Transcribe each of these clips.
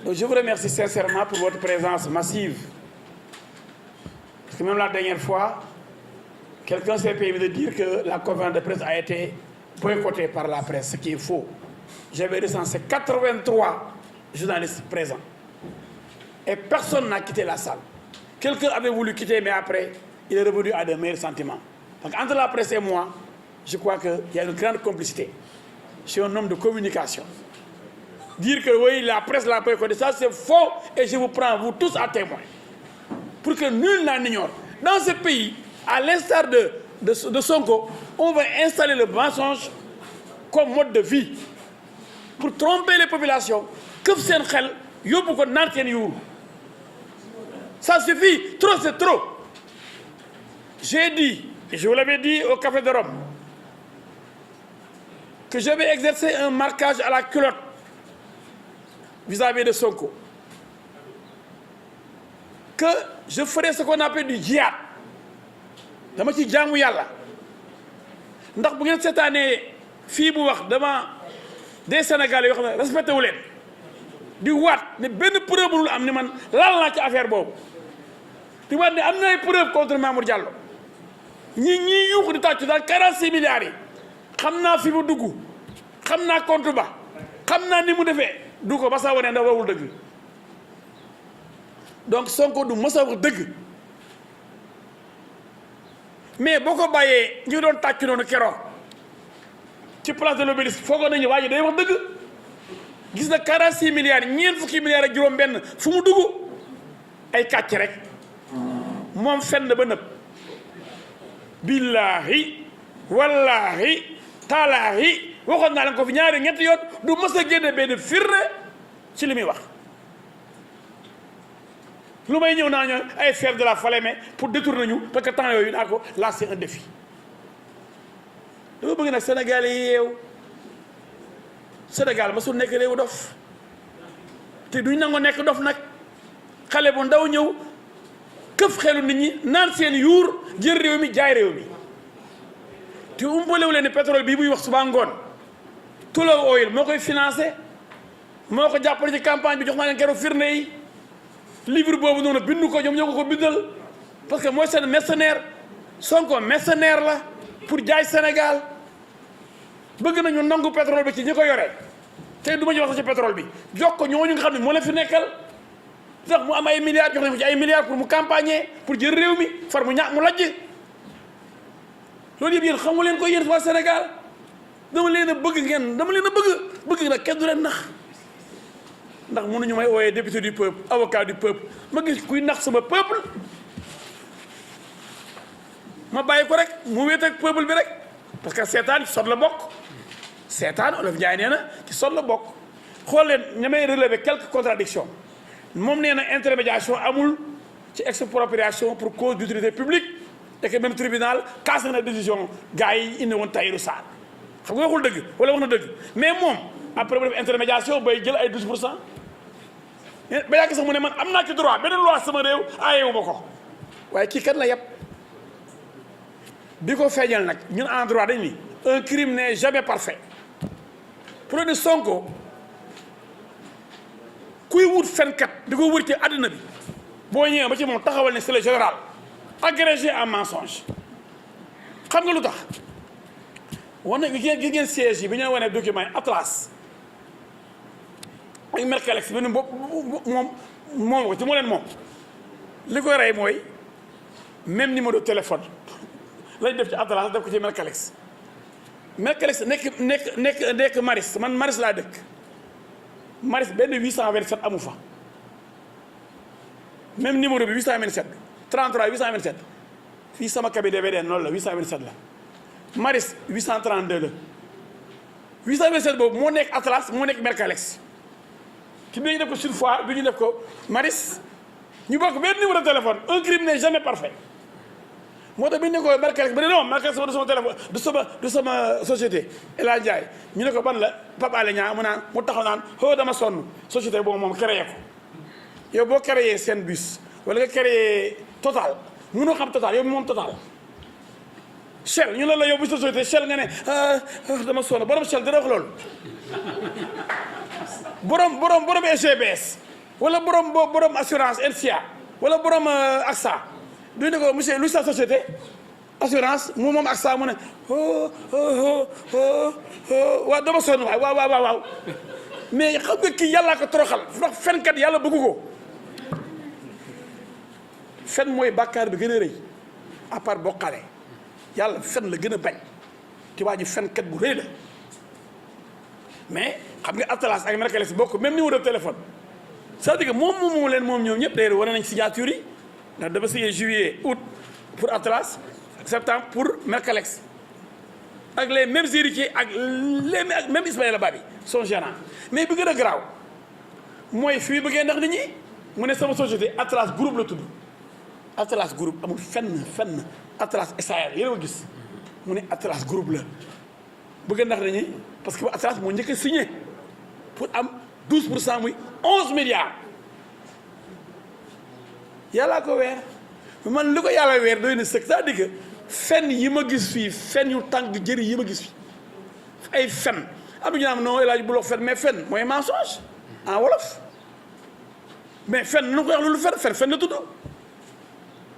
Donc je vous remercie sincèrement pour votre présence massive. Parce que même la dernière fois, quelqu'un s'est permis de dire que la conférence de presse a été boycottée par la presse, ce qui est faux. J'avais recensé 83 journalistes présents. Et personne n'a quitté la salle. Quelqu'un avait voulu quitter, mais après, il est revenu à de meilleurs sentiments. Donc entre la presse et moi, je crois qu'il y a une grande complicité. Je suis un homme de communication. Dire que oui, la presse l'a boycotté, ça c'est faux, et je vous prends, vous tous, à témoin. Pour que nul n'en ignore. Dans ce pays, à l'instar de Sonko, on va installer le mensonge comme mode de vie. Pour tromper les populations, que sen xel yóbbu ko naan seen yuur. Ça suffit, trop c'est trop. J'ai dit, et je vous l'avais dit au Café de Rome, que je vais exercer un marquage à la culotte vis-à-vis de Sonko. Que je ferai ce qu'on appelle du djihad. dama ci jaamu yàlla ndax bu ngeen seetaanee fii mu wax devant des Sénégalais yoo xam ne respecté wu leen di waat ne benn preuve mënul am ni man laal naa ci affaire boobu di waat ne am na ay preuve contre Mamour Diallo ñii yuuxu di tàccu daal 46 milliards yi xam naa fi mu dugg xam naa compte ba xam naa ni mu defee du ko ba saa wane ndax waxul dëgg donc Sonko du mës a wax dëgg mais boo ko bàyyee ñu doon tàccu noonu keroog ci place de l'Obélisque foogoon nañu waa ji day wax dëgg gis na 46 milliards ñeent fukki milliards ak juróom-benn fu mu dugg ay kàcc rek moom fenn ba nëb billaahi wallaahi taalaahi waxoon naa leen ko fi ñaari ñetti yoon du mës a génne benn firnde ci li muy wax. lu may ñëw naa ñoo ay faire de la Falémé pour détourner ñu parce que temps yooyu naa ko là c'est un défi dama bëgg nag Sénégal yi yeew Sénégal ma su nekk réewu dof te duñ nangoo nekk dof nag xale bu ndaw ñëw këf xelu nit ñi naan seen yuur jël réew mi jaay réew mi te umpalewu leen ni pétrole bii muy wax suba ngoon Tullow Oil moo koy financé moo ko jàppale ci campagne bi jox naa leen keroog firnde yi livre boobu noonu bindu ko ñoom ñoo ko bindal parce que mooy seen mercenaire Sonko mercenaire la pour jaay Sénégal bëgg nañu nangu pétrole bi ci ñi ko yore tey du ma ci wax ci pétrole bi jox ko ñooñu nga xam ne moo leen fi nekkal tax mu am ay milliards jox nañ ko ci ay milliards pour mu campagner pour jël réew mi far mu ñàkk mu lajj loolu yëpp yéen xamu leen ko yéen waa Sénégal dama leen a bëgg ngeen dama leen a bëgg nag kenn du leen nax ndax mënuñu may ooyee député du peuple avocat du peuple ma gis kuy nax sama peuple ma bàyyi ko rek mu wéet ak peuple bi rek parce que seetaan ci sot la bokk seetaan Olof Njaay nee na ci sot la bokk xool leen ñamay relever quelques contradictions moom nee na intermédiation amul ci expropriation pour cause d'utilité publique et que même tribunal casse na décision gars yi indi woon Tahirou Sarr xam nga waxul dëgg wala wax na dëgg mais moom après mu def intermédiation bay jël ay 12%. ba yàgg sax mu ne man am naa ci droit beneen loi sama réew aayewu ma ko waaye kii kat la yëpp bi ko feeñal nag ñun en droit dañ ni un crime n'est jamais parfait pour ne Sonko kuy wut fenkat di ko wër ci àddina bi boo ñëwee ba ci moom taxawal ne c'est le général agrégé en mensonge xam nga lu tax wane gis ngeen siège yi bi ñu wane document yi Atlas ak Mercalex benn bopp moom ko ci moo leen moom li koy rey mooy même numéro de téléphone lañ def ci Atlas def ko ci Mercalex nekk Maris man Maris laa dëkk Maris benn 827 amu fa même numéro bi 827 33 827 fii sama cabinet VDN noonu la 827 la Maris 832 la 827 boobu moo nekk Atlas moo nekk Mercalex ci biir ñu def ko Sud Foire bi ñu def ko Maris ñu bokk benn numéro de téléphone un crime n'est jamais parfait moo tax bi ñu ne ko Mercalex ba ne non Mercalex du sama téléphone du sama société El Hadj Ndiaye ñu ne ko ban la Pape Alé Niang mu taxaw naan xoo dama sonn société boobu moom créé ko yow boo créé seen bus wala nga créé Total mënoo xam Total yow moom Total Shell ñu la yow bu société Shell nga ne dama sonn borom Shell dana wax loolu borom SGBS wala borom assurance NCA wala borom AXA duñu ne ko monsieur lu sa société assurance mu moom AXA mu ne waaw dama sonn waay waaw mais xam nga kii yàllaa ko toroxal ndax fenkat yàlla bëggu ko fen mooy bàkkaar bi gën a rëy à part bokkale yàlla fen la gën a bañ te waa ji fenkat bu rëy la mais xam nga Atlas ak Mercalès bokk même numéro de téléphone c'est-à-dire que moom ñoom ñëpp d'ailleurs wane nañ signature yi ndax dafa signé juillet août pour Atlas septembre pour Mercalès ak les mêmes héritiers ak même Ismaïla Babi son gérant mais bi gën a garaaw mooy fii bëggee ndax nit ñi mu ne sama société Atlas groupe la tudd Atlas groupe amul fenn Atlas SAR yéen a ko gis mu ne Atlas groupe la bëgg ndax nit ñi parce que Atlas moo njëkk a signé pour am 12% muy 11 milliards yàllaa ko weer man li ko yàlla weer doy na sëkk c'est-à-dire que fen yi ma gis fii fen yu tàng jëri yi ma gis fii ay fen am ñu naan non El Hadj bu la fen mais fen mooy mensonge en wolof mais fen nu ko wax loolu fen la tudd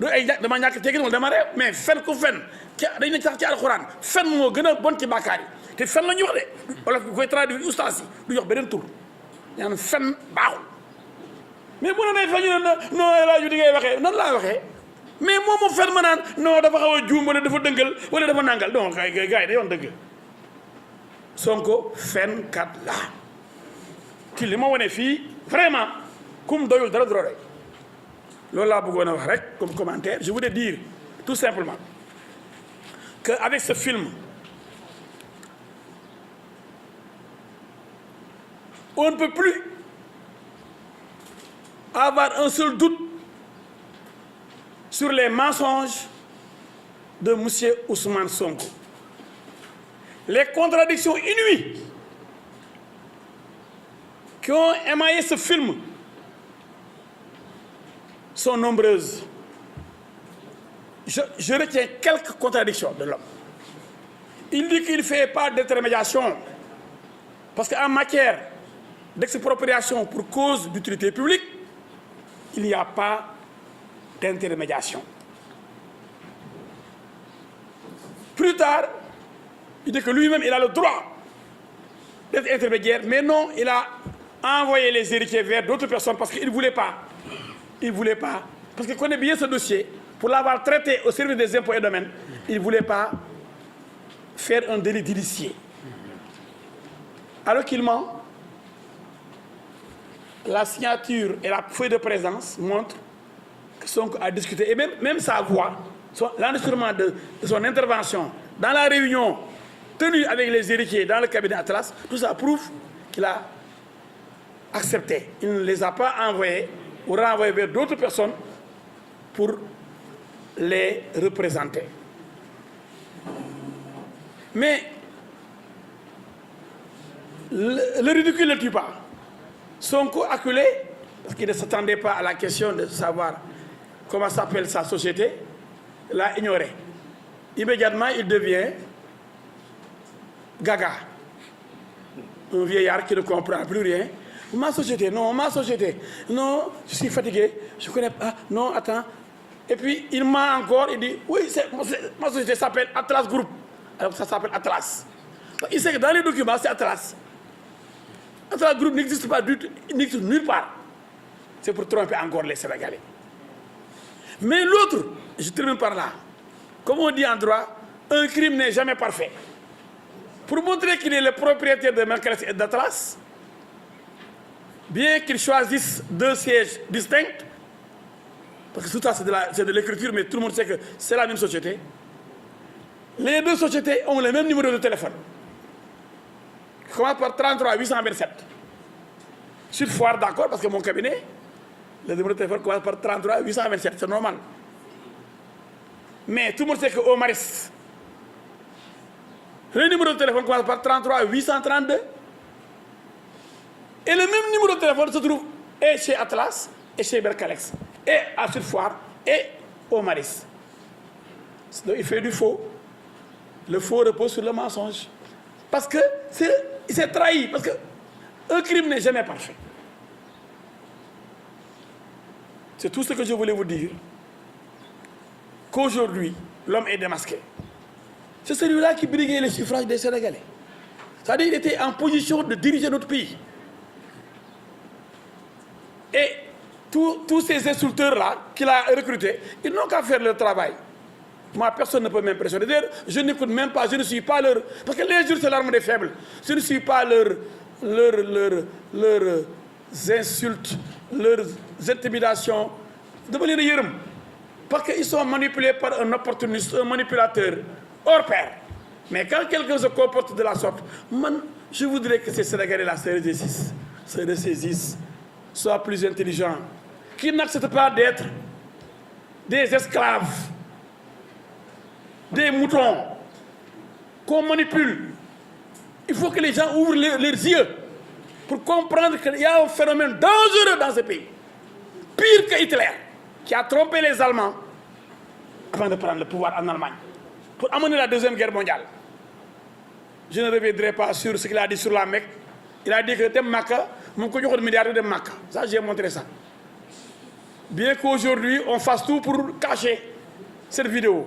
du ay dama ñàkk teggin wala dama réew mais fen ku fen ci dañ ne sax ci alxuraan fen moo gën a bon ci bàkkaar yi te fen la ñuy wax de wala ku koy traduire ustaas yi du jox beneen tur ñaan fen baaxul mais bu ne nee fen ñu ne non El Hadj di ngay waxee nan laa waxee mais moom moo fen ma naan non dafa xaw a juum wala dafa dëngal wala dafa nangal donc gars yi da yoon dëgg Sonko fenkat la ci li ma wane fii vraiment kum doyul dara du doy loolu laa bëggoon a wax rek comme commentaire je voulais dire tout simplement que avec ce film on ne peut plus avoir un seul doute sur les mensonges de monsieur Ousmane Sonko. Les contradictions inouïes qui ont émaillé ce film sont nombreuses. Je retiens quelques contradictions de l'homme. Il dit qu'il ne fait pas d'intermédiation parce qu'en matière d'expropriation pour cause d'utilité publique, il n'y a pas d'intermédiation. Plus tard, il dit que lui-même, il a le droit d'être intermédiaire, mais non, il a envoyé les héritiers vers d'autres personnes parce qu'il ne voulait pas. Il ne voulait pas. Parce qu'il connaît bien ce dossier. Pour l'avoir traité au service des impôts et domaines, il ne voulait pas faire un délit d'initié. Alors qu'il ment, la signature et la feuille de présence montrent que Sonko a discuté. Et même sa voix, l'enregistrement de son intervention dans la réunion tenue avec les héritiers dans le cabinet Atlas, tout ça prouve qu'il a accepté. Il ne les a pas envoyés ou renvoyés vers d'autres personnes pour les représenter. Mais le ridicule ne tue pas. Sonko acculé, parce qu'il ne s'attendait pas à la question de savoir comment s'appelle sa société, l'a ignoré. Immédiatement, il devient gaga. Un vieillard qui ne comprend plus rien. Ma société, non, je suis fatigué, je connais pas, non, attends. Et puis, il ment encore, il dit, oui, ma société s'appelle Atlas Group. Alors que ça s'appelle Atlas. Il sait que dans les documents, c'est Atlas. Atlas Group n'existe pas du tout, n'existe nulle part. C'est pour tromper encore les Sénégalais. Mais l'autre, je termine par là, comme on dit en droit, un crime n'est jamais parfait. Pour montrer qu'il est le propriétaire de Mercalès et d'Atlas, bien qu'il choisisse deux sièges distincts, parce que tout ça c'est de l'écriture, mais tout le monde sait que c'est la même société, les deux sociétés ont le même numéro de téléphone. Qui commence par 33 827. Sur Foire, d'accord, parce que mon cabinet, le numéro de téléphone commence par 33 827, c'est normal. Mais tout le monde sait qu'au Maris, le numéro de téléphone commence par 33 832. Et le même numéro de téléphone se trouve et chez Atlas, et chez Mercalès, et à Sud-Foire, et au Maris. Donc il fait du faux. Le faux repose sur le mensonge. Parce que il s'est trahi. Parce qu'un crime n'est jamais parfait. C'est tout ce que je voulais vous dire. Qu'aujourd'hui, l'homme est démasqué. C'est celui-là qui briguait les suffrages des Sénégalais. C'est-à-dire qu'il était en position de diriger notre pays. Et tous ces insulteurs-là qu'il a recrutés, ils n'ont qu'à faire leur travail. Moi, personne ne peut m'impressionner. D'ailleurs, je n'écoute même pas, je ne suis pas leur... Parce que l'injure, c'est l'arme des faibles. Je ne suis pas leurs insultes, leurs intimidations. Devenir les yérem. Parce qu'ils sont manipulés par un opportuniste, un manipulateur hors pair. Mais quand quelqu'un se comporte de la sorte, je voudrais que ces Sénégalais-là se ressaisissent, soient plus intelligents, qu'ils n'acceptent pas d'être des esclaves, des moutons qu'on manipule. Il faut que les gens ouvrent leurs yeux pour comprendre qu'il y a un phénomène dangereux dans ce pays. Pire que Hitler, qui a trompé les Allemands avant de prendre le pouvoir en Allemagne, pour amener la Deuxième Guerre mondiale. Je ne reviendrai pas sur ce qu'il a dit sur la Mecque. Il a dit que Dem Makka, mon cognot de milliardaire de Makka. Ça, j'ai montré ça. Bien qu'aujourd'hui, on fasse tout pour cacher cette vidéo.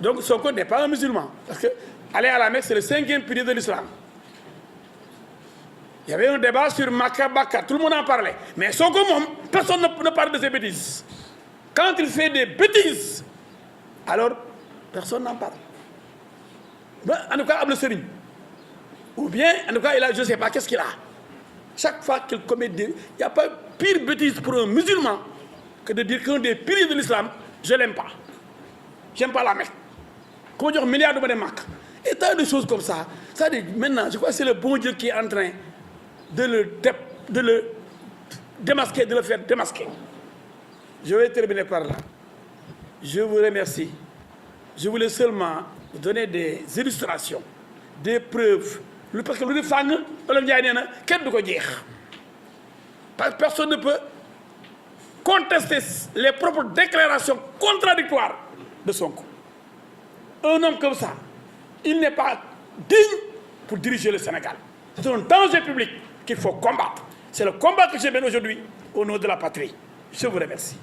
Donc, Sonko n'est pas un musulman. Parce que aller à la Mecque, c'est le 5e pilier de l'islam. Il y avait un débat sur Makka, Bakka. Tout le monde en parlait. Mais Sonko, personne ne parle de ces bêtises. Quand il fait des bêtises, alors personne n'en parle. Ben, en tout cas, Abdel Serigne. Ou bien, en tout cas, je ne sais pas, qu'est-ce qu'il a. Chaque fois qu'il commet des... Il n'y a pas pire bêtise pour un musulman que de dire qu'un des piliers de l'islam, je ne l'aime pas. Je n'aime pas la Mecque. Comment dire, milliards de Makka. Et tant de choses comme ça. Ça dit, maintenant, je crois que c'est le bon Dieu qui est en train de le démasquer, de le faire démasquer. Je vais terminer par là. Je vous remercie. Je voulais seulement vous donner des illustrations, des preuves. Parce que le fang, personne ne peut contester les propres déclarations contradictoires de Sonko. Un homme comme ça, il n'est pas digne pour diriger le Sénégal. C'est un danger public qu'il faut combattre. C'est le combat que je mène aujourd'hui au nom de la patrie. Je vous remercie.